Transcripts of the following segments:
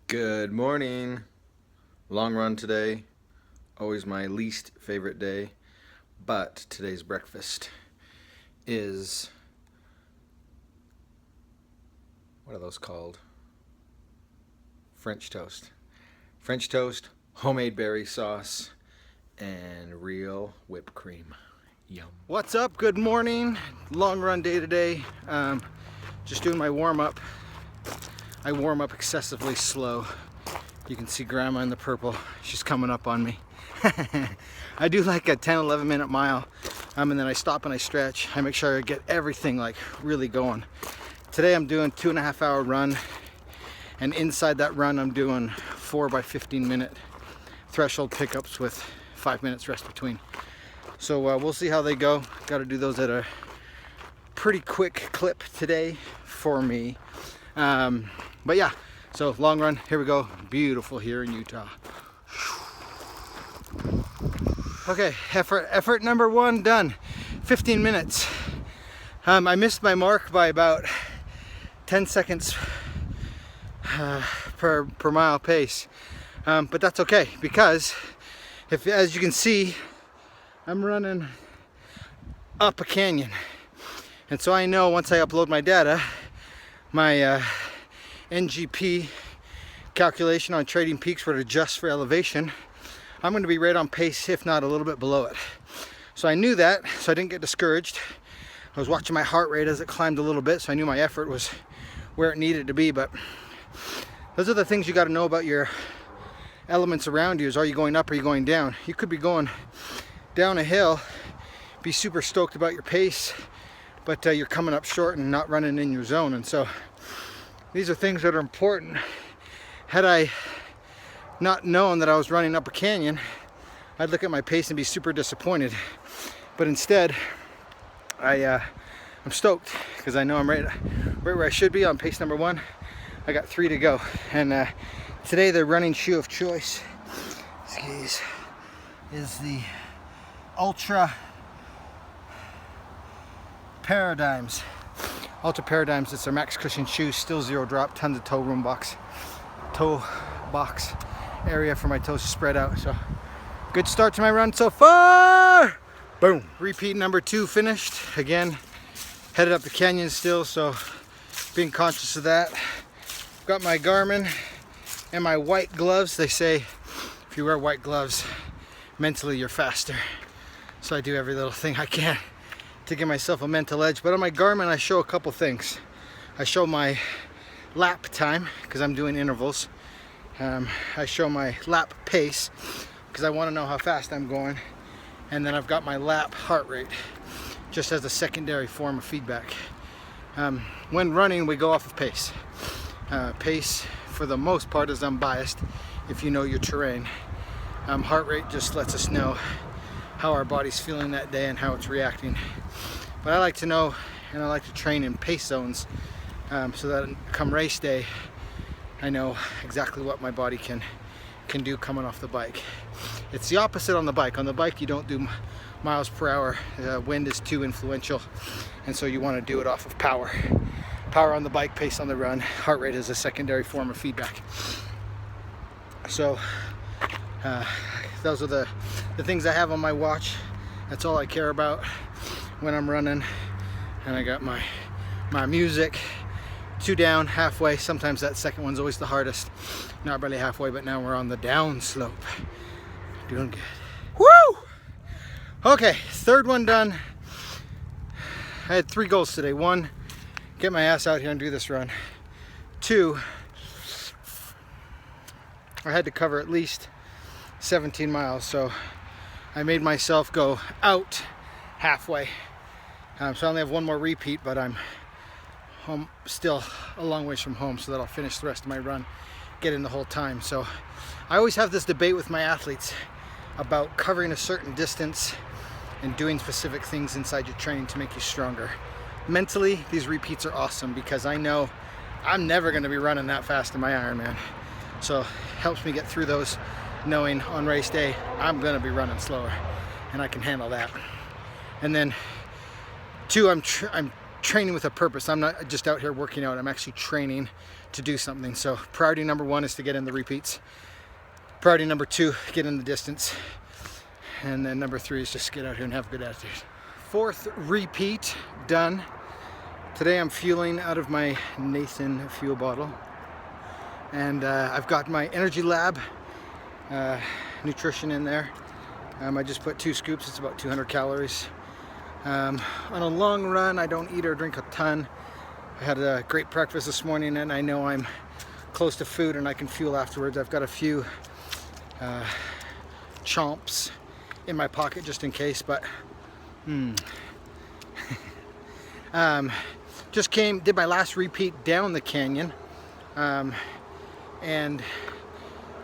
Good morning. Long run today. Always my least favorite day. But today's breakfast is, what are those called? French toast. French toast, homemade berry sauce, and real whipped cream. Yum. What's up? Good morning. Long run day today. Just doing my warm up. I warm up excessively slow. You can see Grandma in the purple. She's coming up on me. I do like a 10-11 minute mile, and then I stop and I stretch. I make sure I get everything like really going. Today I'm doing 2.5 hour run, and inside that run I'm doing 4 by 15 minute threshold pickups with 5 minutes rest between. So we'll see how they go. Got to do those at a pretty quick clip today for me. But yeah, so long run, here we go. Beautiful here in Utah. Okay, effort number 1 done. 15 minutes. I missed my mark by about 10 seconds per mile pace. But that's okay, because as you can see, I'm running up a canyon. And so I know once I upload my data, my NGP calculation on Trading Peaks where it adjusts for elevation, I'm going to be right on pace, if not a little bit below it. So I knew that, so I didn't get discouraged. I was watching my heart rate as it climbed a little bit, so I knew my effort was where it needed to be. But those are the things you got to know about your elements around you. Is, are you going up or are you going down? You could be going down a hill, be super stoked about your pace, but you're coming up short and not running in your zone. And so these are things that are important. Had I not known that I was running up a canyon, I'd look at my pace and be super disappointed. But instead, I'm stoked because I know I'm right where I should be on pace number 1. I got 3 to go, and today the running shoe of choice is the Ultra Paradigms. Ultra Paradigms, it's their max cushion shoe, still 0 drop, tons of toe box area for my toes to spread out. So good start to my run so far. Boom. Repeat number 2 finished. Again, headed up the canyon still, so being conscious of that. Got my Garmin and my white gloves. They say if you wear white gloves, mentally you're faster. So I do every little thing I can to give myself a mental edge. But on my Garmin I show a couple things. I show my lap time because I'm doing intervals. I show my lap pace because I want to know how fast I'm going. And then I've got my lap heart rate just as a secondary form of feedback. When running, we go off of pace. Pace for the most part is unbiased if you know your terrain. Heart rate just lets us know how our body's feeling that day and how it's reacting. But I like to know, and I like to train in pace zones, so that come race day I know exactly what my body can do coming off the bike. It's the opposite on the bike. On the bike you don't do miles per hour. Wind is too influential, and so you want to do it off of power. Power on the bike, pace on the run. Heart rate is a secondary form of feedback. So those are the things I have on my watch. That's all I care about when I'm running. And I got my music. 2 down, halfway. Sometimes that second one's always the hardest. Not really halfway, but now we're on the down slope. Doing good. Woo! Okay, 3rd one done. I had 3 goals today. 1, get my ass out here and do this run. 2, I had to cover at least 17 miles, so I made myself go out halfway. So I only have 1 more repeat, but I'm home, still a long ways from home, so that I'll finish the rest of my run, get in the whole time. So I always have this debate with my athletes about covering a certain distance and doing specific things inside your training to make you stronger. Mentally, these repeats are awesome because I know I'm never going to be running that fast in my Ironman. So it helps me get through those, knowing on race day I'm going to be running slower and I can handle that. And then 2, I'm training with a purpose. I'm not just out here working out. I'm actually training to do something. So priority number 1 is to get in the repeats. Priority number 2, get in the distance. And then number 3 is just get out here and have a good attitude. 4th repeat done. Today I'm fueling out of my Nathan fuel bottle. And I've got my Energy Lab nutrition in there. I just put 2 scoops, it's about 200 calories. On a long run, I don't eat or drink a ton. I had a great breakfast this morning and I know I'm close to food and I can fuel afterwards. I've got a few chomps in my pocket just in case, but just did my last repeat down the canyon, and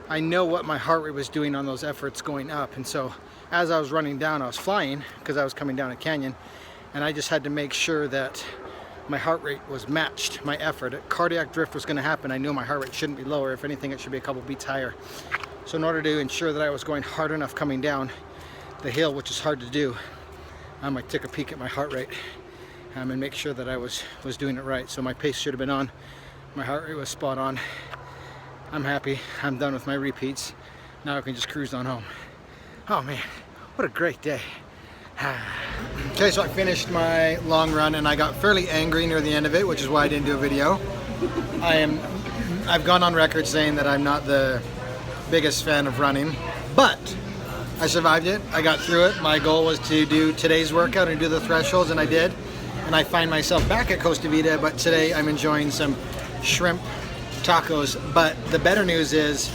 I know what my heart rate was doing on those efforts going up, and so as I was running down, I was flying because I was coming down a canyon, and I just had to make sure that my heart rate was matched my effort. Cardiac drift was going to happen. I knew my heart rate shouldn't be lower. If anything, it should be a couple beats higher. So in order to ensure that I was going hard enough coming down the hill, which is hard to do, I took a peek at my heart rate and make sure that I was doing it right. So my pace should have been on. My heart rate was spot on. I'm happy. I'm done with my repeats. Now I can just cruise on home. Oh man, what a great day. Okay, so I finished my long run and I got fairly angry near the end of it, which is why I didn't do a video. I've gone on record saying that I'm not the biggest fan of running, but I survived it. I got through it. My goal was to do today's workout and do the thresholds, and I did. And I find myself back at Costa Vida, but today I'm enjoying some shrimp tacos. But the better news is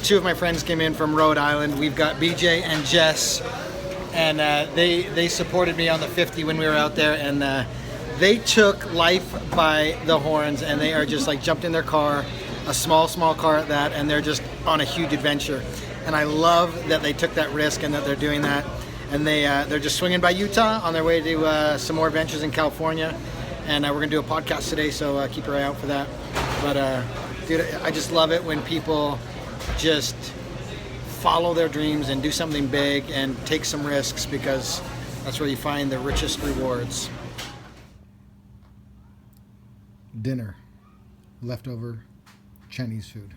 2 of my friends came in from Rhode Island. We've got BJ and Jess, and they supported me on the 50 when we were out there, and they took life by the horns, and they are just like jumped in their car, a small car at that, and they're just on a huge adventure. And I love that they took that risk and that they're doing that. And they're just swinging by Utah on their way to some more adventures in California. And we're gonna do a podcast today, so keep your eye out for that. But dude, I just love it when people just follow their dreams and do something big and take some risks, because that's where you find the richest rewards. Dinner, leftover Chinese food.